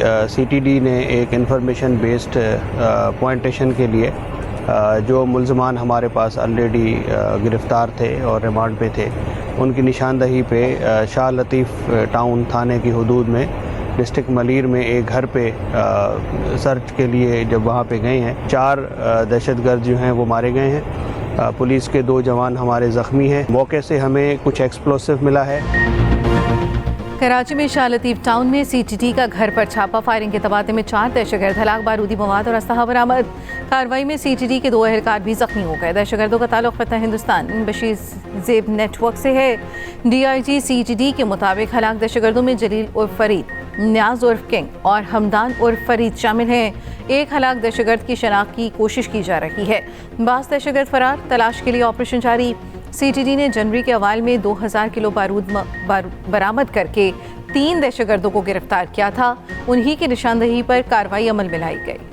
CTD ने एक information based पॉइंटेशन के लिए जो मुल्ज़मान हमारे पास ऑलरेडी गिरफ़्तार थे और रिमांड पे थे, उनकी निशानदही पे शाह लतीफ़ टाउन थाने की हदूद में डिस्ट्रिक्ट मलीर में एक घर पे सर्च के लिए जब वहाँ पे गए हैं, 4 दहशतगर्द जो हैं वो मारे गए हैं। पुलिस के 2 जवान हमारे ज़ख्मी हैं। मौके से हमें कुछ एक्सप्लोसिव मिला है। कराची में शाह लतीफ़ टाउन में सीटीटी का घर पर छापा, फायरिंग के तबादले में 4 दहशतगर्द हलाक, बारूदी मवाद और असलहा बरामद। कार्रवाई में सीटीटी के 2 अहलकार भी जख्मी हो गए। दहशतगर्दों का ताल्लुक फ़तह हिंदुस्तान बशीर ज़ेब नेटवर्क से है। डीआईजी सीटीटी के मुताबिक हलाक दहशतगर्दों में जलील उर्फ फरीद, न्याज उर्फ किंग और हमदान उर्फ फरीद शामिल हैं। एक हलाक दहशतगर्द की शनाख्त की कोशिश की जा रही है। बास दहशतगर्द फरार, तलाश के लिए ऑपरेशन जारी। सीटीडी ने जनवरी के अवाल में 2000 किलो बारूद बरामद करके 3 दहशतगर्दों को गिरफ्तार किया था। उन्हीं की निशानदही पर कार्रवाई अमल में लाई गई।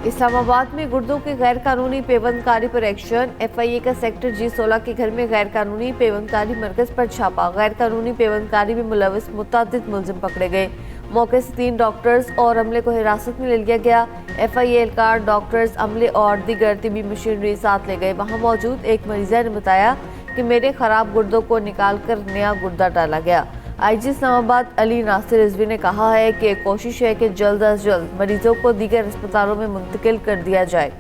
इस्लामाबाद में गुर्दों के गैर कानूनी पेवंदकारी पर एक्शन। FIA का सेक्टर G16 के घर में गैर कानूनी पेवंदकारी मरकज पर छापा। गैर कानूनी पेवंदकारी में मुलविस मुतअद्दिद मुलजिम पकड़े गए। मौके से 3 डॉक्टर्स और अमले को हिरासत में ले लिया गया। FIA एहलकार डॉक्टर्स, अमले और दीगर तिबी मशीनरी साथ ले गए। वहाँ मौजूद एक मरीजा ने बताया कि मेरे खराब गुर्दों को निकाल कर नया गुर्दा डाला गया। IG इस्लामाबाद अली नासिर रिजवी ने कहा है कि कोशिश है कि जल्द अज जल्द मरीजों को दीगर अस्पतालों में मुंतकिल कर दिया जाए।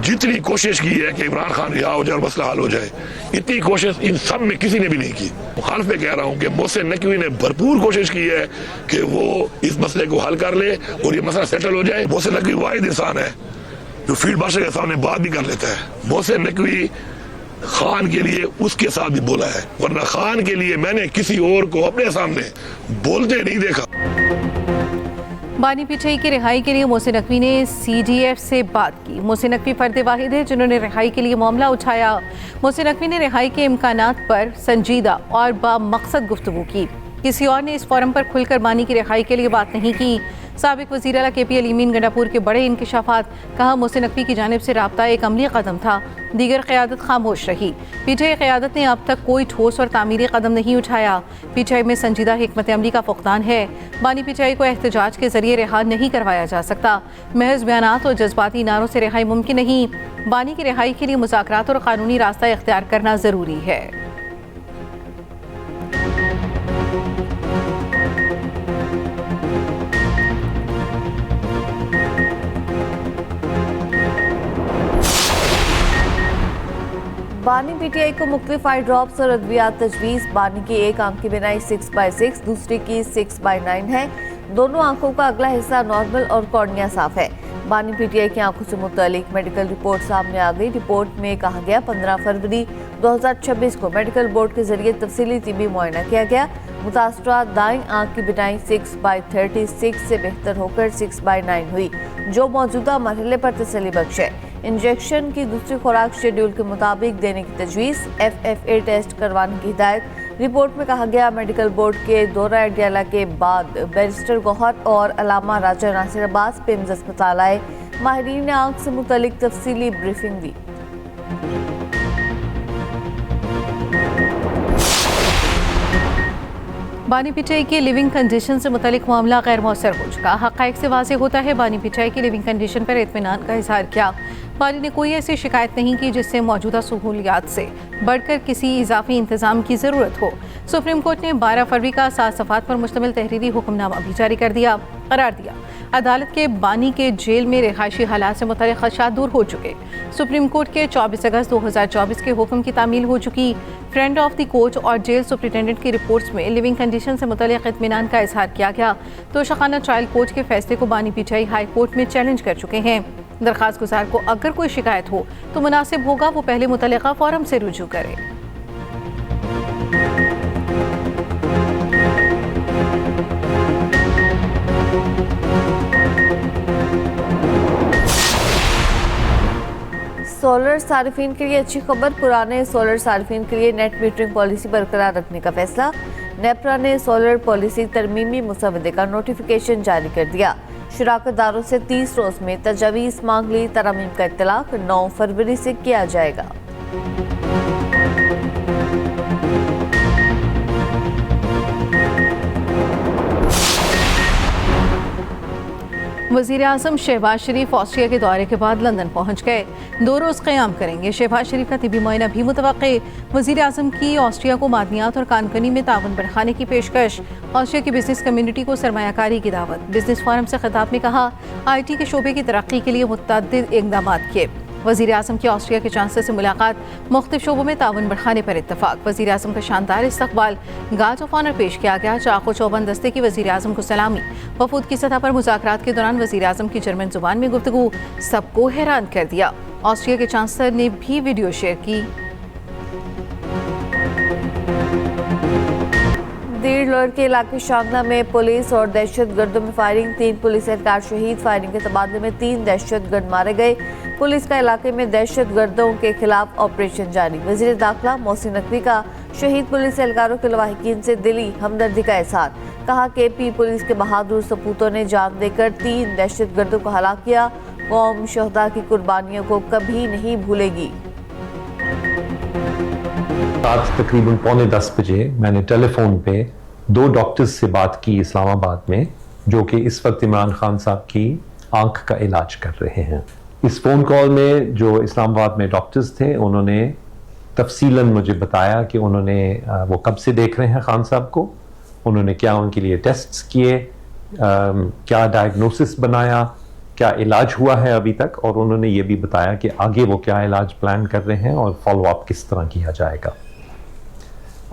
जितनी कोशिश की है कि इमरान खान रिहा हो जाए और मसला हल हो जाए, इतनी कोशिश इन सब में किसी ने भी नहीं की। मुखालिफ में कह रहा हूँ कि मोहसिन नकवी ने भरपूर कोशिश की है कि वो इस मसले को हल कर ले और ये मसला सेटल हो जाए। मोहसिन नकवी वाहिद इंसान है जो फील्ड मार्शल के सामने बात भी कर लेता है। मोहसिन नकवी खान के लिए उसके साथ भी बोला है, वरना खान के लिए मैंने किसी और को अपने सामने बोलते नहीं देखा। बानी पीटीआई की रिहाई के लिए मोहसिन नकवी ने CDF से बात की। मोहसिन नकवी फर्द वाहिद है जिन्होंने रिहाई के लिए मामला उठाया। मोहसिन नकवी ने रिहाई के इम्कानात पर संजीदा और बामकसद गुफ्तगू की। किसी और ने इस फोरम पर खुलकर बानी की रिहाई के लिए बात नहीं की। साबिक वज़ीर आला KP अलीमीन गंडापुर के बड़े इंकशाफात, कहा मोहसिन नकवी की जानिब से राब्ता एक अमली कदम था, दीगर क़यादत खामोश रही। पीटीआई क़यादत ने अब तक कोई ठोस और तामीरी कदम नहीं उठाया। पीटीआई में संजीदा हिकमत अमली का फुक़दान है। बानी पीटीआई को एहतजाज के जरिए रिहा नहीं करवाया जा सकता। महज बयानात और जज्बाती नारों से रिहाई मुमकिन नहीं। बानी की रिहाई के लिए मुज़ाकरात और कानूनी रास्ता इख्तियार करना ज़रूरी है। बानी पीटीआई को मुख्तलिफ आई ड्रॉप्स और अद्वियात तजवीज़। बानी की एक आंख की बिनाई 6/6, दूसरी की 6/9 है। दोनों आंखों का अगला हिस्सा नॉर्मल और कॉर्निया साफ है। बानी पीटीआई की आंखों से मुतालिक मेडिकल रिपोर्ट सामने आ गई। रिपोर्ट में कहा गया 15 फरवरी 2026 को मेडिकल बोर्ड के जरिए तफसीली तिबी मुआयना किया गया। मुतासरा दाएं आंख की बिनाई 6/36 से बेहतर होकर 6/9 हुई, जो मौजूदा मरहले पर तसल्ली बख्श है। इंजेक्शन की दूसरी खुराक शेड्यूल के मुताबिक देने की तजवीज़। FFA टेस्ट करवाने की हिदायत। रिपोर्ट में कहा गया मेडिकल बोर्ड के दौरा अडयाला के बाद बैरिस्टर गौहर और अलामा राजा नासिर अब्बास पेम्स अस्पताल आए। माहिरीन ने आंख से मुतल्लिक तफसीली ब्रीफिंग दी। बानी पीटीआई की लिविंग कंडीशन से मुतालिक मामला गैर मौसर हो चुका। हक़ाइक़ से वाज़े होता है बानी पीटीआई की लिविंग कंडीशन पर इत्मीनान का इजहार किया। बानी ने कोई ऐसी शिकायत नहीं की जिससे मौजूदा सहूलियात से बढ़कर किसी इजाफी इंतजाम की ज़रूरत हो। सुप्रीम कोर्ट ने 12 फरवरी का 7 सफ़ात पर मुश्तमिल तहरीरी हुक्मनामा भी जारी कर दिया। करार दिया अदालत के बानी के जेल में रिहायशी हालात से मुतल्लिक़ ख़दशात दूर हो चुके। सुप्रीम कोर्ट के 24 अगस्त 2024 के हुक्म की तामील हो चुकी। फ्रेंड ऑफ द कोर्ट और जेल सुप्रिटेंडेंट की रिपोर्ट्स में लिविंग कंडीशन से मुतल्लिक़ इत्मीनान का इजहार किया गया। तो शखाना ट्रायल कोर्ट के फैसले को बानी पीटीआई हाई कोर्ट में चैलेंज कर चुके हैं। दरख्वास्त गुजार को अगर कोई शिकायत हो तो मुनासिब होगा वो पहले मुतल्लिक़ा फोरम से रुजू करे। सोलर सार्फिन के लिए अच्छी खबर। पुराने सोलर सार्फिन के लिए नेट मीटरिंग पॉलिसी बरकरार रखने का फैसला। नेपरा ने सोलर पॉलिसी तरमीमी मुसवदे का नोटिफिकेशन जारी कर दिया। शराकतदारों से 30 रोज में तजावीज़ मांग ली। तरमीम का इत्तलाक 9 फरवरी से किया जाएगा। वज़ीर आज़म शहबाज शरीफ ऑस्ट्रिया के दौरे के बाद लंदन पहुँच गए। 2 रोज़ क़याम करेंगे। शहबाज शरीफ का तिबी मुआयना भी मुतवक्के। वज़ीर आज़म की ऑस्ट्रिया को मादनियात और कानकनी में ताउन बढ़ाने की पेशकश। ऑस्ट्रिया की बिजनेस कम्युनिटी को सरमायाकारी की दावत। बिजनेस फोरम से खिताब में कहा, IT के शोबे की तरक्की के लिए मुतअद्दिद इक़दाम किए। वज़ीर आज़म की ऑस्ट्रिया के चांसलर से मुलाकात, मुख्तलिफ शोबों में ताउन बढ़ाने पर इत्तफाक। वज़ीर आज़म का शानदार इस्तकबाल, गार्ड ऑफ ऑनर पेश किया गया। चाको चौबंद दस्ते की वज़ीर आज़म को सलामी। वफूद की सतह पर मुज़ाकरात के दौरान वज़ीर आज़म की जर्मन जुबान में गुफ्तगू सबको हैरान कर दिया। ऑस्ट्रिया के चांसलर ने भी वीडियो शेयर की। दीड़ लोअर के इलाके शांगला में पुलिस और दहशत गर्दों में फायरिंग, 3 पुलिस एहलकार शहीद। फायरिंग के तबादले में 3 दहशत गर्द मारे गए। पुलिस का इलाके में दहशत गर्दों के खिलाफ ऑपरेशन जारी। वज़ीर दाखिला मोहसिन नकवी का शहीद पुलिस एहलकारों के लवाहिकीन से दिली हमदर्दी का इज़हार। कहा, KP पुलिस के बहादुर सपूतों ने जान देकर 3 दहशत गर्दों को हलाक किया। कौम शहदा की कुर्बानियों को कभी नहीं भूलेगी। रात तकरीबन 9:45 बजे मैंने टेलीफोन पे 2 डॉक्टर्स से बात की इस्लामाबाद में, जो कि इस वक्त इमरान खान साहब की आंख का इलाज कर रहे हैं। इस फ़ोन कॉल में जो इस्लामाबाद में डॉक्टर्स थे, उन्होंने तफसीलन मुझे बताया कि उन्होंने वो कब से देख रहे हैं खान साहब को, उन्होंने क्या उनके लिए टेस्ट्स किए, क्या डायग्नोसिस बनाया, क्या इलाज हुआ है अभी तक, और उन्होंने ये भी बताया कि आगे वो क्या इलाज प्लान कर रहे हैं और फॉलो अप किस तरह किया जाएगा।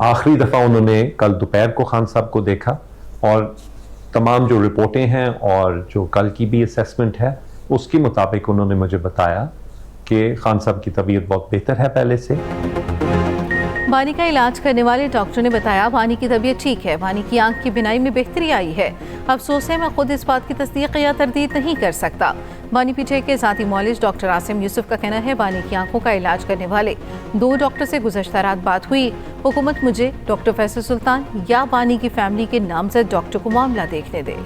आखिरी दफ़ा उन्होंने कल दोपहर को खान साहब को देखा और तमाम जो रिपोर्टें हैं और जो कल की भी असेसमेंट है, उसके मुताबिक उन्होंने मुझे बताया कि खान साहब की तबीयत बहुत बेहतर है पहले से। बानी का इलाज करने वाले डॉक्टर ने बताया, बानी की तबीयत ठीक है। बानी की आंख की बिनाई में बेहतरी आई है। अफसोस है, मैं खुद इस बात की तस्दीक या तरदीद नहीं कर सकता। बानी पीछे के ज़ाती मौलिज डॉक्टर आसिम यूसुफ का कहना है, बानी की आंखों का इलाज करने वाले 2 डॉक्टर से गुज़श्ता रात बात हुई। हुकूमत मुझे डॉक्टर फैसल सुल्तान या बानी की फैमिली के नामजद डॉक्टर को मामला देखने दे।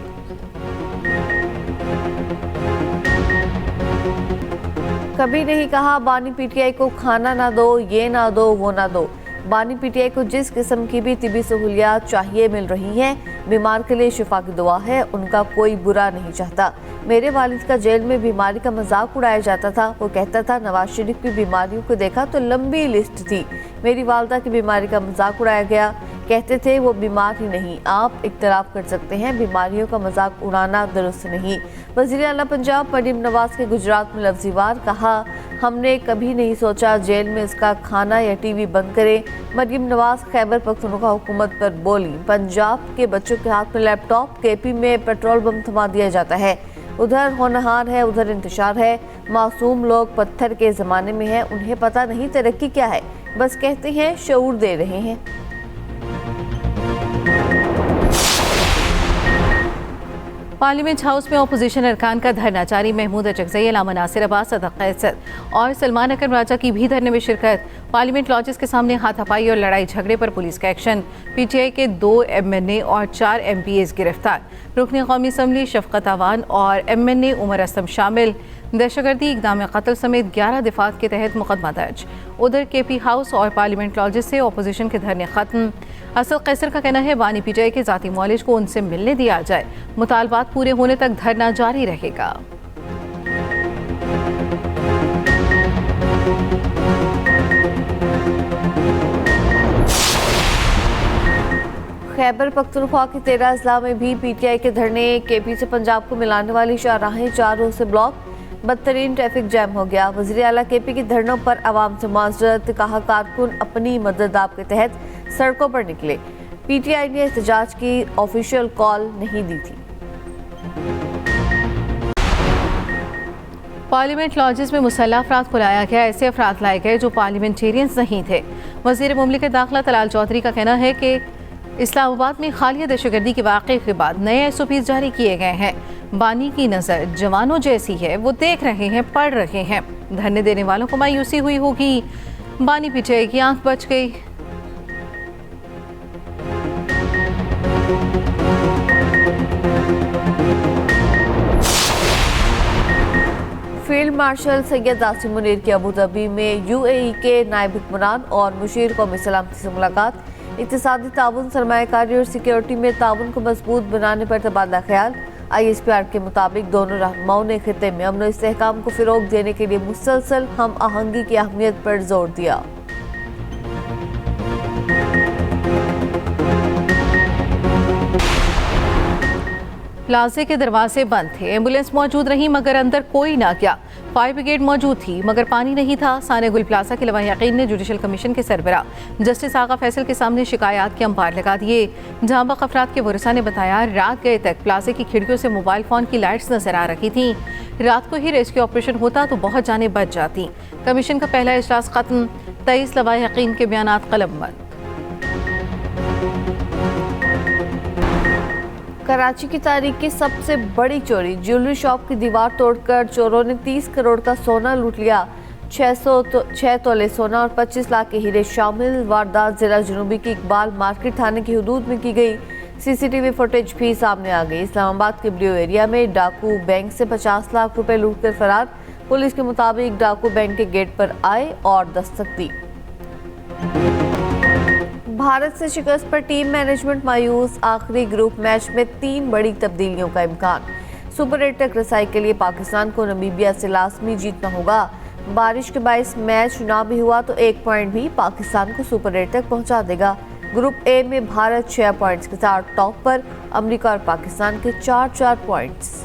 कभी नहीं कहा बानी PTI को खाना ना दो, ये ना दो, वो ना दो। बानी PTI को जिस किस्म की भी तिबी सहूलियात चाहिए मिल रही हैं। बीमार के लिए शिफा की दुआ है, उनका कोई बुरा नहीं चाहता। मेरे वालिद का जेल में बीमारी का मजाक उड़ाया जाता था। वो कहता था, नवाज शरीफ की बीमारियों को देखा तो लंबी लिस्ट थी। मेरी वालदा की बीमारी का मजाक उड़ाया गया। कहते थे वो बीमार ही नहीं। आप इख्तलाफ कर सकते हैं, बीमारियों का मजाक उड़ाना दुरुस्त नहीं। वज़ीर आला पंजाब मरीम नवाज के गुजरात में लफ्ज़ी वार, कहा, हमने कभी नहीं सोचा जेल में इसका खाना या TV बंद करे। मरीम नवाज खैबर पख्तूनख्वा हुकूमत पर बोली, पंजाब के बच्चों के हाथ में लैपटॉप, KP में पेट्रोल बम थमा दिया जाता है। उधर होनहार है, उधर इंतशार है। मासूम लोग पत्थर के ज़माने में हैं, उन्हें पता नहीं तरक्की क्या है, बस कहते हैं शऊर दे रहे हैं। पार्लियामेंट हाउस में अपोजिशन अरकान का धरना जारी। महमूद अचकज़ई, अलामा नासिर अब्बास, सदक कैसर और सलमान अकरम राजा की भी धरने में शिरकत। पार्लियामेंट लॉजेस के सामने हाथापाई और लड़ाई झगड़े पर पुलिस का एक्शन। PTI के 2 MNA और 4 MPAs गिरफ्तार। रुकन कौमी असम्बली शफकत अवान और MNA उमर असलम शामिल। दहशतगर्दी, इक़दाम कत्ल समेत 11 दिफात के तहत मुकदमा दर्ज। उधर KP हाउस और पार्लियामेंट लॉजेस से अपोजिशन के धरने खत्म। असद कैसर का कहना है, बानी PTI के ज़ाती मौलिज को उनसे मिलने दिया जाए। मुतालबात पूरे होने तक धरना जारी रहेगा। खैबर पख्तूनख्वा के 13 अजला में भी PTI के धरने। KP से पंजाब को मिलाने वाली शाहराहें 4 रोज से ब्लॉक। बदतरीन ट्रैफिक जैम हो गया। वज़ीर आला KP के धरनों पर आवाम से माजरत, कहा कारकुन अपनी मदद आप के तहत सड़कों पर निकले। PTI ने एहतजाज की ऑफिशियल कॉल नहीं दी थी। पार्लियामेंट लॉजेस में मुसल्लह अफराद को लाया गया। ऐसे अफराद लाए गए जो पार्लियामेंटेरियंस नहीं थे। वज़ीर मुमलिकत दाखिला तलाल चौधरी का कहना है कि इस्लामाबाद में खालिया दहशतगर्दी के वाक़े के बाद नए SOPs जारी किए गए हैं। बानी की नज़र जवानों जैसी है, वो देख रहे हैं, पढ़ रहे हैं। धरने देने वालों को मायूसी हुई होगी। बानी PTI की आंख बच गई। फील्ड मार्शल सैयद आसिम मुनीर की अबू धाबी में UAE के नायब हुक्मरान और मुशीर कौमी सलामती से मुलाकात। इक़्तिसादी ताउन, सरमायाकारी और सिक्योरिटी में ताउन को मजबूत बनाने पर तबादला ख्याल। ISPR के मुताबिक दोनों रहनुमाओं ने खित्ते में अमन और इस्तेहकाम को फिरोग देने के लिए मुसलसल हम आहंगी की अहमियत पर जोर दिया। प्लाजे के दरवाजे बंद थे, एम्बुलेंस मौजूद रही मगर अंदर कोई ना गया। फायर ब्रिगेड मौजूद थी मगर पानी नहीं था। साने गुल प्लाजा के लवाह यकीन ने जुडिशल कमीशन के सरबरा जस्टिस आगा फैसल के सामने शिकायत के अंपार लगा दिए। जहांबक अफराद के वरसा ने बताया रात गए तक प्लाजे की खिड़कियों से मोबाइल फ़ोन की लाइट्स नजर आ रही थी। रात को ही रेस्क्यू ऑपरेशन होता तो बहुत जानें बच जाती। कमीशन का पहला इजलास खत्म, 23 लवाह यकीन के बयानात कलमबंद। कराची की तारीख की सबसे बड़ी चोरी, ज्वेलरी शॉप की दीवार तोड़कर चोरों ने 30 करोड़ का सोना लूट लिया। 6 तोले सोना और 25 लाख के हीरे शामिल वारदात जिला जुनूबी की इकबाल मार्केट थाने की हदूद में की गई। CCTV फुटेज भी सामने आ गई। इस्लामाबाद के ब्लू एरिया में डाकू बैंक से 50 लाख रुपए लूट कर फरार। पुलिस के मुताबिक डाकू बैंक के गेट पर आए और दस्तक दी। भारत से शिकस्त पर टीम मैनेजमेंट मायूस, आखिरी ग्रुप मैच में 3 बड़ी तब्दीलियों का इम्कान। सुपर 8 तक रसाई के लिए पाकिस्तान को नमीबिया से लाजमी जीतना होगा। बारिश के बायस मैच ना भी हुआ तो 1 पॉइंट भी पाकिस्तान को सुपर 8 तक पहुंचा देगा। ग्रुप ए में भारत 6 पॉइंट्स के साथ टॉप पर, अमेरिका और पाकिस्तान के 4-4 पॉइंट्स।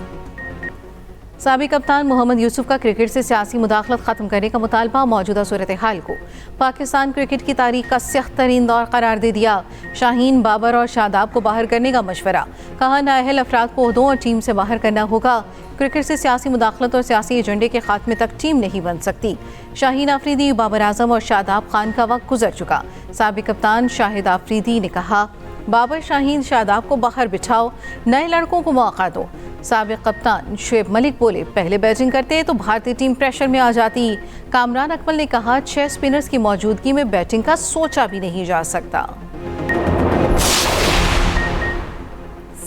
साबिक कप्तान मोहम्मद यूसुफ का क्रिकेट से सियासी मुदाखलत खत्म करने का मुतालबा मौजूदा सूरत हाल को पाकिस्तान क्रिकेट की तारीख का सख्त तरीन दौर करार दे दिया। शाहीन, बाबर और शादाब को बाहर करने का मशवरा, कहा नाअहल अफराद को ओहदों और टीम से बाहर करना होगा। क्रिकेट से सियासी मुदाखलत और सियासी एजेंडे के खात्मे तक टीम नहीं बन सकती। शाहीन आफरीदी, बाबर आजम और शादाब खान का वक्त गुजर चुका। साबिक कप्तान शाहिद आफरीदी ने कहा बाबर, शाहीन, शादाब को बाहर बिठाओ, नए लड़कों को मौका दो। साबिक कप्तान शुएब मलिक बोले पहले बैटिंग करते तो भारतीय टीम प्रेशर में आ जाती। कामरान अकमल ने कहा 6 स्पिनर्स की मौजूदगी में बैटिंग का सोचा भी नहीं जा सकता।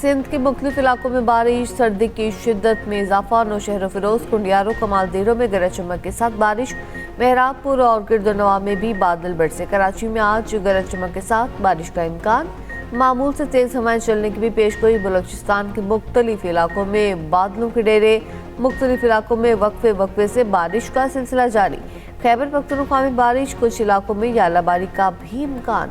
सिंध के मुख्तलिफ इलाकों में बारिश, सर्दी की शिद्दत में इजाफा। नौशहर फिरोज, कुंडियारो, कमालदेरों में गरज चमक के साथ बारिश। मेहराबपुर और गिरदनवा में भी बादल बरसे। कराची में आज गरज चमक के साथ बारिश का इम्कान। मामूल से तेज हवाएं चलने की भी पेशगोई। बलोचिस्तान के मुख्तलिफ इलाकों में बादलों के डेरे, मुख्तलिफ इलाकों में वक्फे से बारिश का सिलसिला जारी। खैबर पख्तूनख्वा में बारिश, कुछ इलाकों में यालाबारी का भी इम्कान।